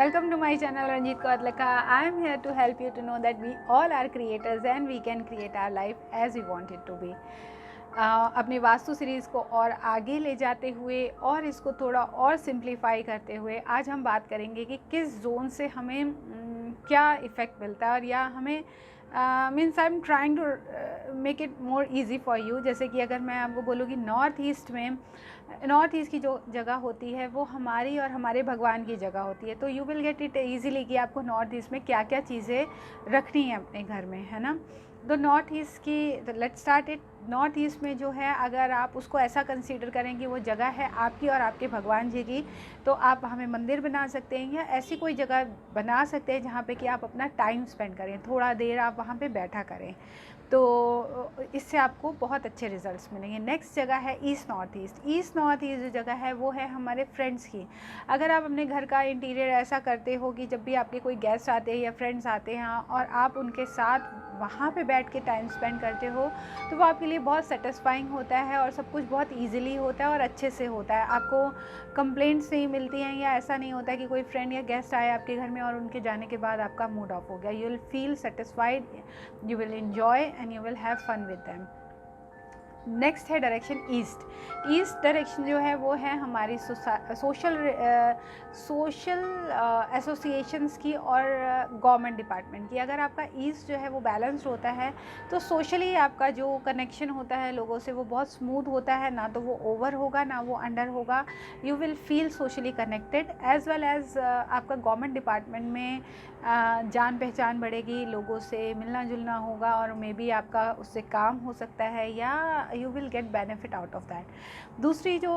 Welcome to my channel Ranjit Kaur. I am here to help you to know that we all are creators and we can create our life as we want it to be. अपने vastu series को और आगे ले जाते हुए और इसको थोड़ा और सिंप्लीफाई करते हुए आज हम बात करेंगे कि किस जोन से हमें क्या इफ़ेक्ट मिलता है और या हमें means I am trying to make it more easy for you. जैसे कि अगर मैं आपको बोलूँगी नॉर्थ ईस्ट की जो जगह होती है वो हमारी और हमारे भगवान की जगह होती है, तो you will get it easily कि आपको नॉर्थ ईस्ट में क्या क्या चीज़ें रखनी है अपने घर में, है ना। तो नॉर्थ ईस्ट की let's start it. North east में जो है अगर आप उसको ऐसा कंसीडर करें कि वो जगह है आपकी और आपके भगवान जी की, तो आप हमें मंदिर बना सकते हैं या ऐसी कोई जगह बना सकते हैं जहाँ पे कि आप अपना टाइम स्पेंड करें, थोड़ा देर आप वहाँ पे बैठा करें, तो इससे आपको बहुत अच्छे रिजल्ट्स मिलेंगे। नेक्स्ट जगह है ईस्ट नॉर्थ ईस्ट जो जगह है वो है हमारे फ्रेंड्स की। अगर आप अपने घर का इंटीरियर ऐसा करते हो कि जब भी आपके कोई गेस्ट आते हैं या फ्रेंड्स आते हैं और आप उनके साथ वहाँ पे बैठ के टाइम स्पेंड करते हो, तो वो आपके लिए बहुत सेटिस्फाइंग होता है और सब कुछ बहुत ईजिली होता है और अच्छे से होता है। आपको कंप्लेंट्स नहीं मिलती हैं या ऐसा नहीं होता है कि कोई फ्रेंड या गेस्ट आए आपके घर में और उनके जाने के बाद आपका मूड ऑफ हो गया। You will feel satisfied, you will enjoy and you will have fun with them. Next है डायरेक्शन ईस्ट डायरेक्शन जो है वो है हमारी सोशल एसोसिएशंस की और गवर्नमेंट डिपार्टमेंट की। अगर आपका ईस्ट जो है वो बैलेंस्ड होता है तो सोशली आपका जो कनेक्शन होता है लोगों से वो बहुत स्मूथ होता है, ना तो वो ओवर होगा ना वो अंडर होगा। You will feel socially connected as well as आपका गवर्नमेंट डिपार्टमेंट में जान पहचान बढ़ेगी, लोगों से मिलना जुलना होगा और मे बी आपका उससे काम हो सकता है या you will get benefit out of that. दूसरी जो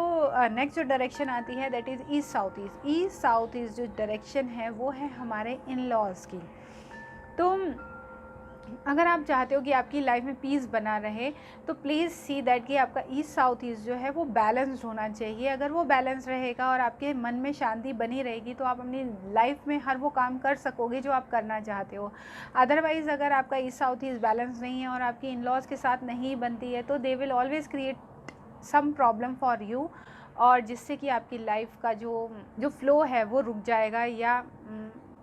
नेक्स्ट जो डायरेक्शन आती है that is east south east जो डायरेक्शन है वो है हमारे इन लॉज की। तो अगर आप चाहते हो कि आपकी लाइफ में पीस बना रहे तो प्लीज़ सी दैट कि आपका ईस्ट साउथ ईस्ट जो है वो बैलेंस्ड होना चाहिए। अगर वो बैलेंस रहेगा और आपके मन में शांति बनी रहेगी तो आप अपनी लाइफ में हर वो काम कर सकोगे जो आप करना चाहते हो। अदरवाइज़ अगर आपका ईस्ट साउथ ईस्ट बैलेंस नहीं है और आपकी इन लॉज के साथ नहीं बनती है तो they will always create some problem for you, और जिससे कि आपकी लाइफ का जो फ्लो है वो रुक जाएगा या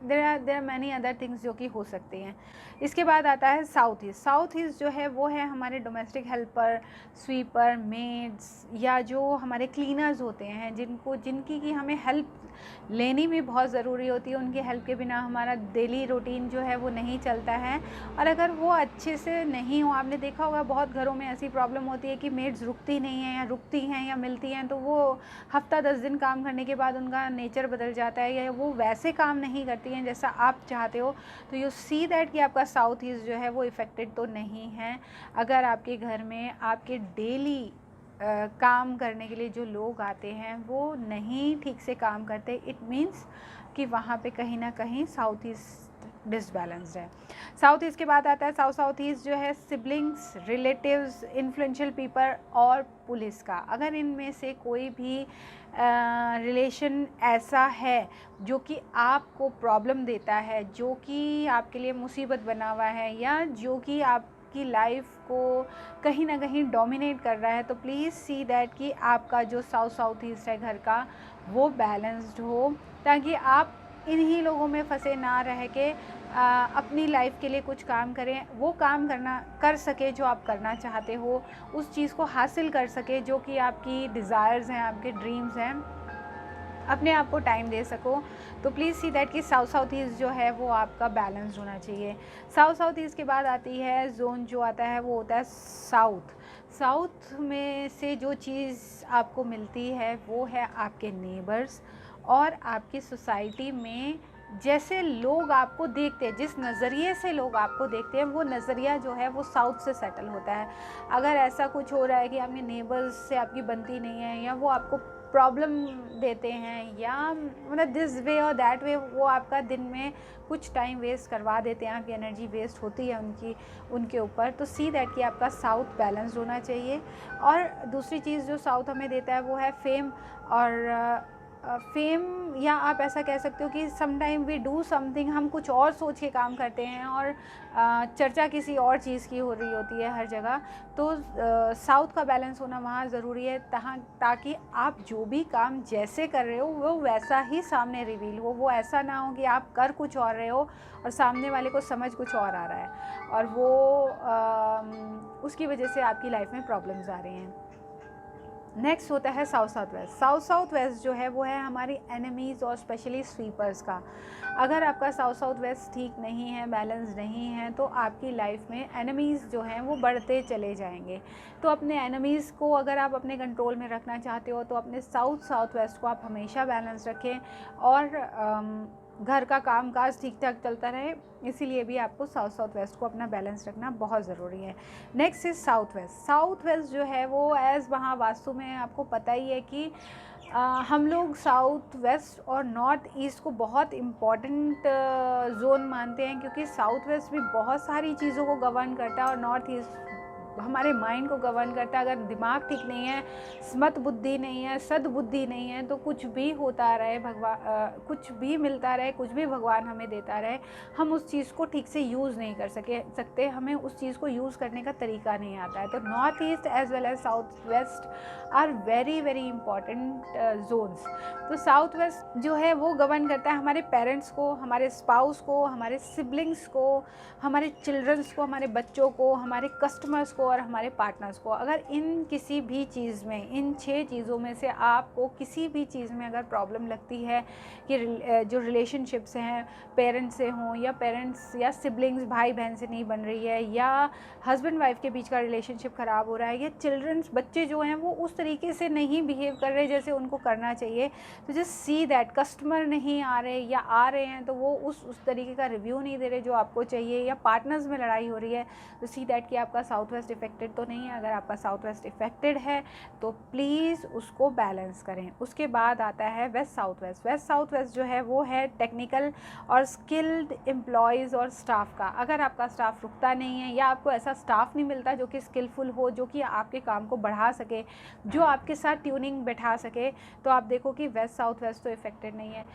there are many other things जो कि हो सकते हैं। इसके बाद आता है साउथ ईस्ट जो है वो है हमारे डोमेस्टिक हेल्पर, स्वीपर, मेड्स या जो हमारे क्लीनर्स होते हैं जिनकी की हमें हेल्प लेनी भी बहुत ज़रूरी होती है। उनकी हेल्प के बिना हमारा डेली रूटीन जो है वो नहीं चलता है। और अगर वो अच्छे से नहीं हो, आपने देखा होगा बहुत घरों में ऐसी प्रॉब्लम होती है कि मेड्स रुकती नहीं हैं या रुकती हैं या मिलती हैं तो वो हफ्ता 10 दिन काम करने के बाद उनका नेचर बदल जाता है या वो वैसे काम नहीं करती हैं जैसा आप चाहते हो। तो यू सी दैट कि आपका साउथ ईस्ट जो है वो इफ़ेक्टेड तो नहीं है। अगर आपके घर में आपके डेली काम करने के लिए जो लोग आते हैं वो नहीं ठीक से काम करते, इट मीन्स कि वहाँ पे कहीं ना कहीं साउथ ईस्ट डिसबैलेंस्ड है। साउथ ईस्ट के बाद आता है साउथ ईस्ट जो है सिबलिंग्स, रिलेटिव्स, इन्फ्लुएंशियल पीपल और पुलिस का। अगर इनमें से कोई भी रिलेशन ऐसा है जो कि आपको प्रॉब्लम देता है, जो कि आपके लिए मुसीबत बना हुआ है या जो कि आपकी लाइफ को कहीं ना कहीं डोमिनेट कर रहा है, तो प्लीज़ सी दैट कि आपका जो साउथ ईस्ट है घर का वो बैलेंस्ड हो, ताकि आप इन्हीं लोगों में फंसे ना रह के अपनी लाइफ के लिए कुछ काम करें, वो काम कर सके जो आप करना चाहते हो, उस चीज़ को हासिल कर सके जो कि आपकी डिज़ायर्स हैं, आपके ड्रीम्स हैं, अपने आप को टाइम दे सको। तो प्लीज़ सी दैट कि साउथ ईस्ट जो है वो आपका बैलेंस होना चाहिए। साउथ ईस्ट के बाद आती है जोन जो आता है वो होता है साउथ में से जो चीज़ आपको मिलती है वो है आपके नेबर्स और आपकी सोसाइटी में जैसे लोग आपको देखते हैं, जिस नज़रिए से लोग आपको देखते हैं वो नज़रिया जो है वो साउथ से सेटल होता है। अगर ऐसा कुछ हो रहा है कि आपके नेबर्स से आपकी बनती नहीं है या वो आपको प्रॉब्लम देते हैं या मतलब दिस वे और दैट वे, वो आपका दिन में कुछ टाइम वेस्ट करवा देते हैं, आपकी एनर्जी वेस्ट होती है उनके ऊपर, तो सी दैट कि आपका साउथ बैलेंस्ड होना चाहिए। और दूसरी चीज़ जो साउथ हमें देता है वो है फेम और फेम, या आप ऐसा कह सकते हो कि some time we do something, हम कुछ और सोच के काम करते हैं और चर्चा किसी और चीज़ की हो रही होती है हर जगह। तो साउथ का बैलेंस होना वहाँ ज़रूरी है, ताकि आप जो भी काम जैसे कर रहे हो वो वैसा ही सामने रिवील हो। वो ऐसा ना हो कि आप कर कुछ और रहे हो और सामने वाले को समझ कुछ और आ रहा है और वो उसकी वजह से आपकी लाइफ में प्रॉब्लम्स आ रही हैं। नेक्स्ट होता है south south west. South south west जो है वो है हमारी एनिमीज़ और स्पेशली स्वीपर्स का। अगर आपका साउथ साउथ वेस्ट ठीक नहीं है, बैलेंस नहीं है, तो आपकी लाइफ में एनिमीज़ जो हैं वो बढ़ते चले जाएंगे। तो अपने एनिमीज़ को अगर आप अपने कंट्रोल में रखना चाहते हो तो अपने साउथ साउथ वेस्ट को आप हमेशा बैलेंस रखें और घर का काम काज ठीक ठाक चलता रहे, इसीलिए भी आपको साउथ साउथ वेस्ट को अपना बैलेंस रखना बहुत ज़रूरी है। Next is south west. South west जो है वो एज़ वहाँ वास्तु में आपको पता ही है कि हम लोग साउथ वेस्ट और नॉर्थ ईस्ट को बहुत इम्पॉर्टेंट जोन मानते हैं, क्योंकि साउथ वेस्ट भी बहुत सारी चीज़ों को गवर्न करता है और नॉर्थ ईस्ट हमारे माइंड को गवर्न करता है। अगर दिमाग ठीक नहीं है, स्मत बुद्धि नहीं है, सद्बुद्धि नहीं है, तो कुछ भी होता रहे, कुछ भी मिलता रहे, कुछ भी भगवान हमें देता रहे, हम उस चीज़ को ठीक से यूज़ नहीं कर सकते, हमें उस चीज़ को यूज़ करने का तरीका नहीं आता है। तो north east as well as south west are very very important zones. तो साउथ वेस्ट जो है वो गवर्न करता है हमारे पेरेंट्स को, हमारे स्पाउस को, हमारे सिबलिंग्स को, हमारे चिल्ड्रंस को, हमारे बच्चों को, हमारे कस्टमर्स को और हमारे पार्टनर्स को। अगर इन किसी भी चीज़ में, इन 6 चीज़ों में से आपको किसी भी चीज़ में अगर प्रॉब्लम लगती है कि जो रिलेशनशिप्स हैं पेरेंट्स से हों, या पेरेंट्स या सिबलिंग्स भाई बहन से नहीं बन रही है, या हस्बैंड वाइफ के बीच का रिलेशनशिप ख़राब हो रहा है, या चिल्ड्रंस बच्चे जो हैं वो उस तरीके से नहीं बिहेव कर रहे जैसे उनको करना चाहिए, तो जस्ट सी दैट। कस्टमर नहीं आ रहे या आ रहे हैं तो वो उस तरीके का रिव्यू नहीं दे रहे जो आपको चाहिए, या पार्टनर्स में लड़ाई हो रही है, तो सी दैट कि आपका साउथ वेस्ट इफेक्टेड तो नहीं है। अगर आपका साउथ वेस्ट इफेक्टेड है तो प्लीज़ उसको बैलेंस करें। उसके बाद आता है west south west. West south west जो है वो है टेक्निकल और स्किल्ड एम्प्लॉयज़ और स्टाफ का। अगर आपका स्टाफ रुकता नहीं है या आपको ऐसा स्टाफ नहीं मिलता जो कि स्किलफुल हो, जो कि आपके काम को बढ़ा सके, जो आपके साथ ट्यूनिंग बैठा सके, तो आप देखो कि वेस्ट साउथ वेस्ट तो इफेक्टेड नहीं है।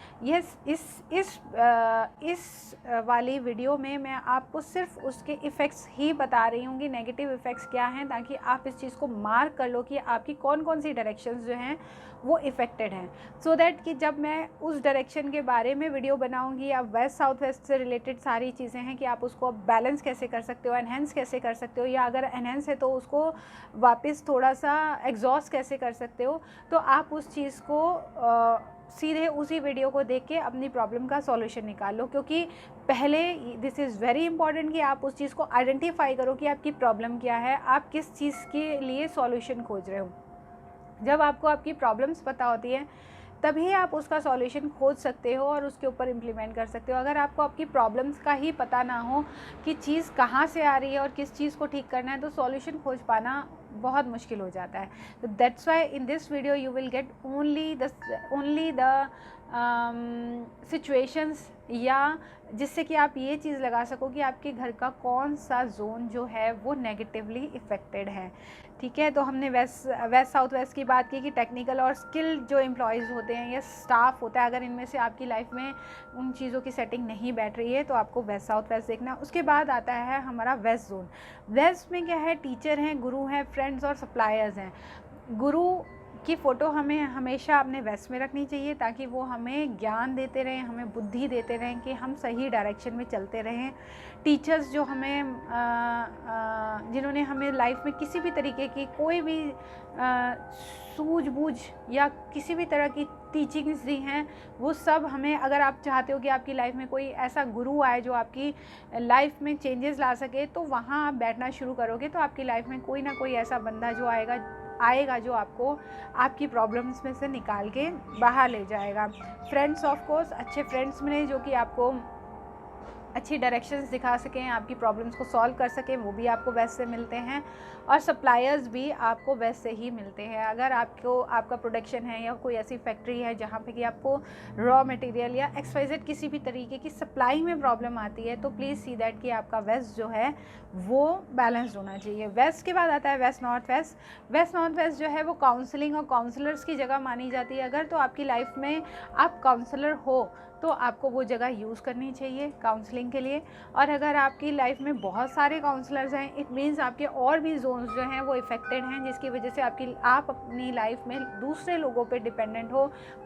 इस वाली वीडियो में मैं आपको सिर्फ उसके इफ़ेक्ट्स ही बता रही हूँ कि नेगेटिव इफ़ेक्ट्स क्या हैं, ताकि आप इस चीज़ को मार्क कर लो कि आपकी कौन कौन सी डायरेक्शंस जो हैं वो इफ़ेक्टेड हैं, सो दैट कि जब मैं उस डायरेक्शन के बारे में वीडियो बनाऊंगी या वेस्ट साउथ वेस्ट से रिलेटेड सारी चीज़ें हैं कि आप उसको बैलेंस कैसे कर सकते हो, एनहेंस कैसे कर सकते हो, या अगर एनहेंस है तो उसको वापस थोड़ा सा एग्जॉस्ट कैसे कर सकते हो, तो आप उस चीज़ को सीधे उसी वीडियो को देख के अपनी प्रॉब्लम का सॉल्यूशन निकाल लो। क्योंकि पहले दिस इज़ वेरी इंपॉर्टेंट कि आप उस चीज़ को आइडेंटिफाई करो कि आपकी प्रॉब्लम क्या है, आप किस चीज़ के लिए सॉल्यूशन खोज रहे हो। जब आपको आपकी प्रॉब्लम्स पता होती है तभी आप उसका सॉल्यूशन खोज सकते हो और उसके ऊपर इम्प्लीमेंट कर सकते हो। अगर आपको आपकी प्रॉब्लम्स का ही पता ना हो कि चीज़ कहाँ से आ रही है और किस चीज़ को ठीक करना है, तो सॉल्यूशन खोज पाना बहुत मुश्किल हो जाता है। तो that's why in this video you will get only the situations, या जिससे कि आप ये चीज़ लगा सको कि आपके घर का कौन सा जोन जो है वो नेगेटिवली इफ़ेक्टेड है। ठीक है, तो हमने वेस्ट साउथ वेस्ट की बात की कि टेक्निकल और स्किल्ड जो एम्प्लॉयज़ होते हैं या स्टाफ होता है, अगर इनमें से आपकी लाइफ में उन चीज़ों की सेटिंग नहीं बैठ रही है तो आपको वेस्ट साउथ वेस्ट देखना। उसके बाद आता है हमारा वेस्ट जोन। वेस्ट में क्या है, टीचर हैं, गुरु हैं, फ्रेंड्स और सप्लायर्स हैं। गुरु की फ़ोटो हमें हमेशा अपने वेस्ट में रखनी चाहिए, ताकि वो हमें ज्ञान देते रहें, हमें बुद्धि देते रहें कि हम सही डायरेक्शन में चलते रहें। टीचर्स जो हमें जिन्होंने हमें लाइफ में किसी भी तरीके की कोई भी सूझबूझ या किसी भी तरह की टीचिंग्स दी हैं, वो सब हमें, अगर आप चाहते हो कि आपकी लाइफ में कोई ऐसा गुरु आए जो आपकी लाइफ में चेंजेस ला सके, तो वहाँ आप बैठना शुरू करोगे तो आपकी लाइफ में कोई ना कोई ऐसा बंदा जो आएगा जो आपको आपकी प्रॉब्लम्स में से निकाल के बाहर ले जाएगा। फ्रेंड्स ऑफ कोर्स, अच्छे फ्रेंड्स मिले जो कि आपको अच्छी डायरेक्शंस दिखा सकें, आपकी प्रॉब्लम्स को सॉल्व कर सकें, वो भी आपको वेस्ट से मिलते हैं। और सप्लायर्स भी आपको वेस्ट से ही मिलते हैं। अगर आपको आपका प्रोडक्शन है या कोई ऐसी फैक्ट्री है जहाँ पे कि आपको रॉ मटेरियल या XYZ किसी भी तरीके की सप्लाई में प्रॉब्लम आती है, तो प्लीज़ सी दैट कि आपका वेस्ट जो है वो बैलेंस्ड होना चाहिए। वेस्ट के बाद आता है west north west. West north west जो है वो काउंसलिंग और काउंसलर्स की जगह मानी जाती है। अगर तो आपकी लाइफ में आप काउंसलर हो तो आपको वो जगह यूज़ करनी चाहिए काउंसलिंग के लिए। और अगर आपकी लाइफ में बहुत सारे काउंसलर्स हैं, इट मीन्स आपके और भी जोन्स जो हैं वो इफ़ेक्टेड हैं, जिसकी वजह से आप अपनी लाइफ में दूसरे लोगों पे डिपेंडेंट हो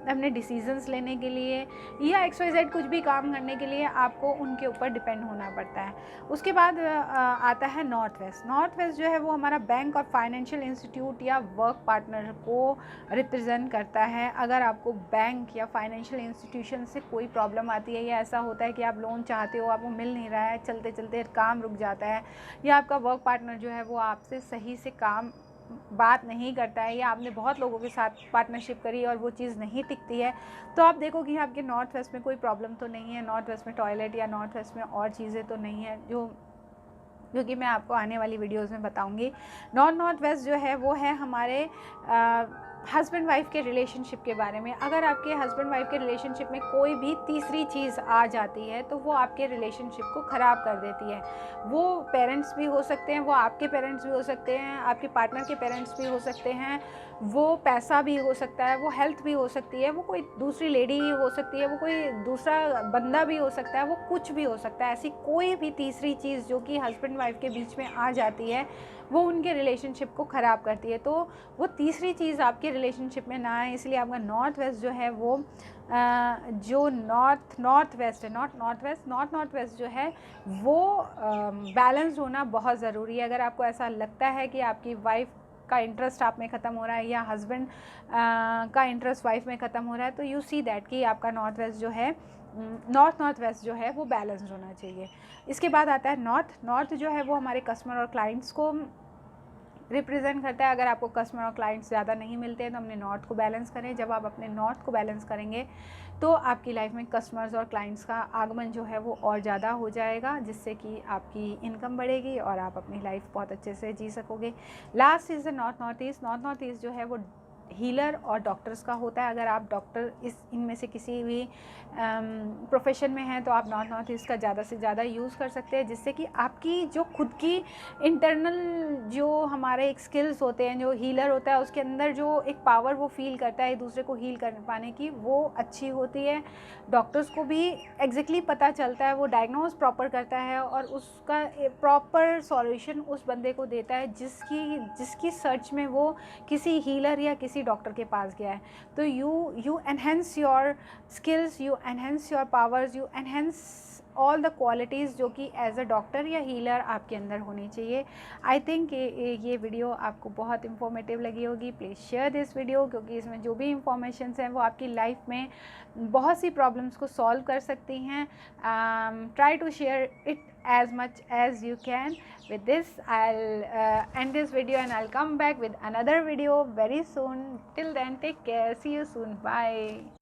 अपने डिसीजंस लेने के लिए या XYZ कुछ भी काम करने के लिए आपको उनके ऊपर डिपेंड होना पड़ता है। उसके बाद आता है नॉर्थ वेस्ट। नॉर्थ वेस्ट जो है वो हमारा बैंक और फाइनेंशियल इंस्टीट्यूट या वर्क पार्टनर को रिप्रेजेंट करता है। अगर आपको बैंक या फाइनेंशियल इंस्टीट्यूशन से कोई प्रॉब्लम आती है या ऐसा होता है कि आप लोन चाहते हो, आपको मिल नहीं रहा है, चलते चलते काम रुक जाता है, या आपका वर्क पार्टनर जो है वो आपसे सही से बात नहीं करता है, या आपने बहुत लोगों के साथ पार्टनरशिप करी और वो चीज़ नहीं टिकती है, तो आप देखो कि आपके नॉर्थ वेस्ट में कोई प्रॉब्लम तो नहीं है, नॉर्थ वेस्ट में टॉयलेट या नॉर्थ वेस्ट में और चीज़ें तो नहीं है, जो कि मैं आपको आने वाली वीडियोज़ में बताऊंगी। नॉर्थ वेस्ट जो है वो है हमारे हस्बैंड वाइफ के रिलेशनशिप के बारे में। अगर आपके हस्बैंड वाइफ के रिलेशनशिप में कोई भी तीसरी चीज़ आ जाती है तो वो आपके रिलेशनशिप को ख़राब कर देती है। वो पेरेंट्स भी हो सकते हैं, वो आपके पेरेंट्स भी हो सकते हैं, आपके पार्टनर के पेरेंट्स भी हो सकते हैं, वो पैसा भी हो सकता है, वो हेल्थ भी हो सकती है, वो कोई दूसरी लेडी ही हो सकती है, वो कोई दूसरा बंदा भी हो सकता है, वो कुछ भी हो सकता है। ऐसी कोई भी तीसरी चीज़ जो कि हस्बैंड वाइफ के बीच में आ जाती है वो उनके रिलेशनशिप को ख़राब करती है। तो वो तीसरी चीज़ आपके रिलेशनशिप में ना आए, इसलिए आपका नॉर्थ वेस्ट जो है वो जो नॉर्थ वेस्ट है, नॉर्थ वेस्ट जो है वो बैलेंस होना बहुत ज़रूरी है। अगर आपको ऐसा लगता है कि आपकी वाइफ का इंटरेस्ट आप में ख़त्म हो रहा है या हस्बैंड का इंटरेस्ट वाइफ में ख़त्म हो रहा है, तो यू सी दैट कि आपका नॉर्थ वेस्ट जो है नॉर्थ वेस्ट जो है वो बैलेंस्ड होना चाहिए। इसके बाद आता है नॉर्थ जो है वो हमारे कस्टमर और क्लाइंट्स को रिप्रेजेंट करता है। अगर आपको कस्टमर और क्लाइंट्स ज़्यादा नहीं मिलते हैं तो अपने नॉर्थ को बैलेंस करें। जब आप अपने नॉर्थ को बैलेंस करेंगे तो आपकी लाइफ में कस्टमर्स और क्लाइंट्स का आगमन जो है वो और ज़्यादा हो जाएगा, जिससे कि आपकी इनकम बढ़ेगी और आप अपनी लाइफ बहुत अच्छे से जी सकोगे। Last is the north east जो है वो हीलर और डॉक्टर्स का होता है। अगर आप डॉक्टर इनमें से किसी भी प्रोफेशन में हैं तो आप नॉर्थ ईस्ट का ज़्यादा से ज़्यादा यूज़ कर सकते हैं, जिससे कि आपकी जो खुद की इंटरनल जो हमारे एक स्किल्स होते हैं, जो हीलर होता है उसके अंदर जो एक पावर वो फील करता है दूसरे को हील कर पाने की, वो अच्छी होती है। डॉक्टर्स को भी एग्जैक्टली पता चलता है, वो डायग्नोज प्रॉपर करता है और उसका प्रॉपर सॉल्यूशन उस बंदे को देता है जिसकी सर्च में वो किसी हीलर या किसी डॉक्टर के पास गया है। तो you enhance your skills, you enhance your powers, you enhance all the qualities जो कि एज अ डॉक्टर या हीलर आपके अंदर होनी चाहिए। आई थिंक ये वीडियो आपको बहुत इंफॉर्मेटिव लगी होगी। प्लीज़ शेयर दिस वीडियो, क्योंकि इसमें जो भी इंफॉर्मेशंस हैं वो आपकी लाइफ में बहुत सी प्रॉब्लम्स को सॉल्व कर सकती हैं। Try to share it as much as you can. With this I'll end this video and I'll come back with another video very soon. Till then, take care, see you soon, bye.